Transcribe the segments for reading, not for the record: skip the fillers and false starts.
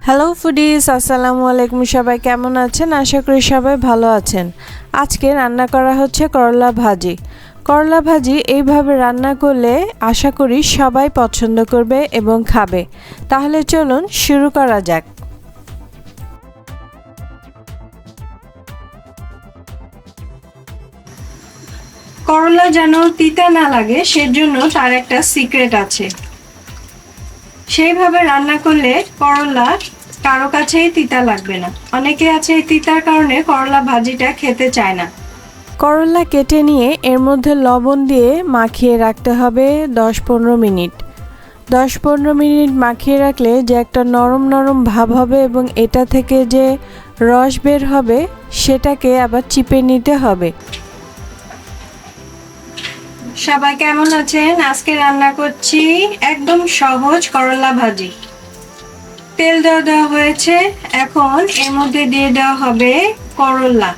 Hello foodies, আসসালামু আলাইকুম। সবাই কেমন আছেন? আশা করি সবাই ভালো আছেন। আজকে রান্না করা হচ্ছে করলা ভাজি। করলা ভাজি এইভাবে রান্না করলে আশা করি সবাই পছন্দ করবে এবং খাবে। তাহলে চলুন শুরু করা যাক। করলা যেন তিতা না লাগে সেজন্য তার একটা সিক্রেট আছে। সেইভাবে রান্না করলে করলা কারো কাছেই তিতা লাগবে না। অনেকে আছে তিতার কারণে করলা ভাজিটা খেতে চায় না। করলা কেটে নিয়ে এর মধ্যে লবণ দিয়ে মাখিয়ে রাখতে হবে 10-15 মিনিট। 10-15 মিনিট মাখিয়ে রাখলে যে একটা নরম নরম ভাব হবে এবং এটা থেকে যে রস বের হবে সেটাকে আবার চিপে নিতে হবে। সবাই কেমন আছেন? আজকে রান্না করছি একদম সহজ করলা ভাজি। তেল দেওয়া হয়েছে, এখন এর মধ্যে দিয়ে দেওয়া হবে করলা।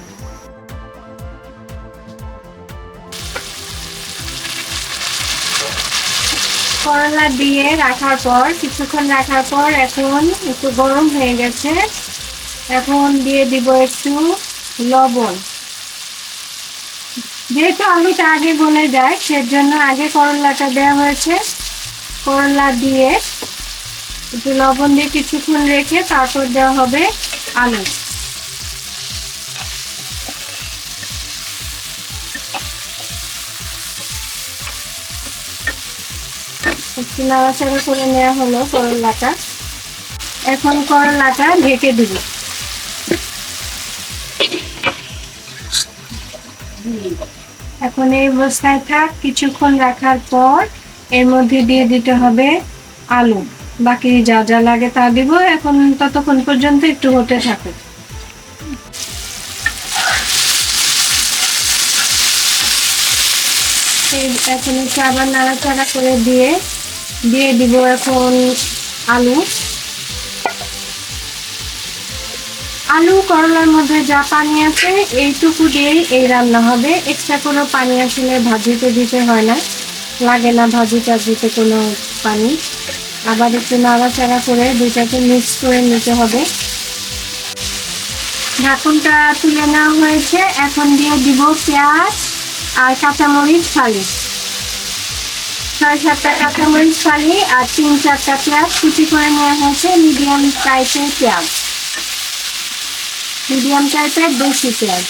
করলা দিয়ে রাখার পর কিছুক্ষণ রাখার পর এখন একটু গরম হয়ে গেছে। এখন দিয়ে দিব একটু লবণ। যেহেতু আলুটা আগে গলে যায় সেজন্য আগে করলাটা দেওয়া হয়েছে। করলা দিয়ে একটু লবণ দিয়ে কিছুক্ষণ রেখে তারপর দেওয়া হবে আলু। একটু নাড়াচাড়া করে নেওয়া হলো করলাটা। এখন করলাটা ঢেকে দিব। এখন এই অবস্থায় থাক। কিছুক্ষণ রাখার পর এর মধ্যে দিয়ে দিতে হবে আলু। বাকি যা যা লাগে তা দিব। এখন ততক্ষণ পর্যন্ত একটু হতে থাকে। এখন একটু আবার নাড়াচাড়া করে দিয়ে দিব এখন আলু। আলু করলার মধ্যে যা পানি আছে এইটুকু দিয়েই এই রান্না হবে। এক্সট্রা কোনো পানি আসলে ভাজিতে দিতে হয় না, লাগে না ভাজিটা দিতে কোনো পানি। আবার একটু নাড়াচাড়া করে দুটাকে মিক্স করে নিতে হবে। ঢাকনটা তুলে নেওয়া হয়েছে। এখন দিয়ে দিব পেঁয়াজ আর কাঁচামরিচ ফালি। 6-7টা কাঁচামরিচ ফালি আর 3-4টা পেঁয়াজ কুচি করে নেওয়া হয়েছে। মিডিয়াম টাইপের পেঁয়াজ, মিডিয়াম টাইপের বেশি পেঁয়াজ।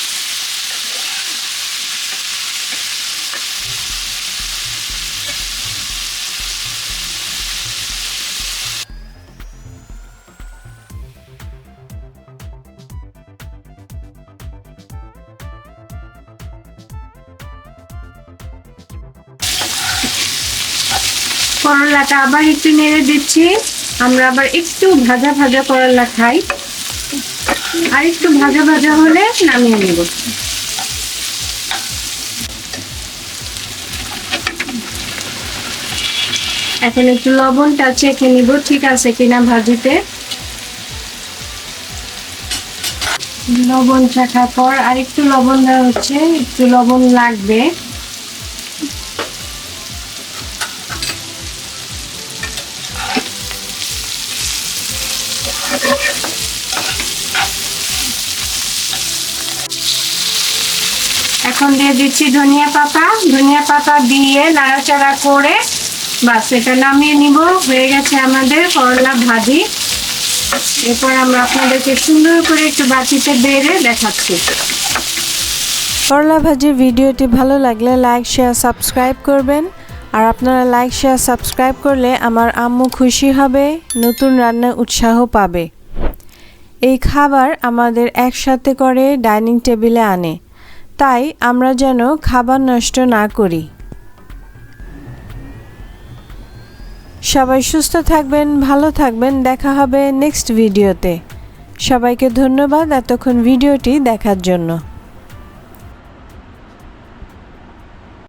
করলাটা আবার একটু নেড়ে দিচ্ছি। আমরা আবার একটু ভাজা ভাজা করলা খাই। আর একটু ভাজা ভাজা হলে নামিয়ে নেব। এখন একটু লবণটা চেখে নিব ঠিক আছে কিনা ভাজিতে। লবণ চাখার পর আর একটু লবণ দেওয়া হচ্ছে, একটু লবণ লাগবে। এখন দিয়ে দিচ্ছি ধনিয়া পাতা। ধনিয়া পাতা দিয়ে নাড়াচাড়া করে বাস এটা নামিয়ে নিব। হয়ে গেছে আমাদের করলা ভাজি। এরপর আমরা আপনাদেরকে সুন্দর করে একটু বাটিতে বেড়ে দেখাচ্ছি। করলা ভাজির ভিডিওটি ভালো লাগলে লাইক, শেয়ার, সাবস্ক্রাইব করবেন। আর আপনারা লাইক, শেয়ার, সাবস্ক্রাইব করলে আমার আম্মু খুশি হবে, নতুন রান্নার উৎসাহ পাবে। এই খাবার আমাদের একসাথে করে ডাইনিং টেবিলে আনে, তাই আমরা যেন খাবার নষ্ট না করি। সবাই সুস্থ থাকবেন, ভালো থাকবেন। দেখা হবে নেক্সট ভিডিওতে। সবাইকে ধন্যবাদ এতক্ষণ ভিডিওটি দেখার জন্য।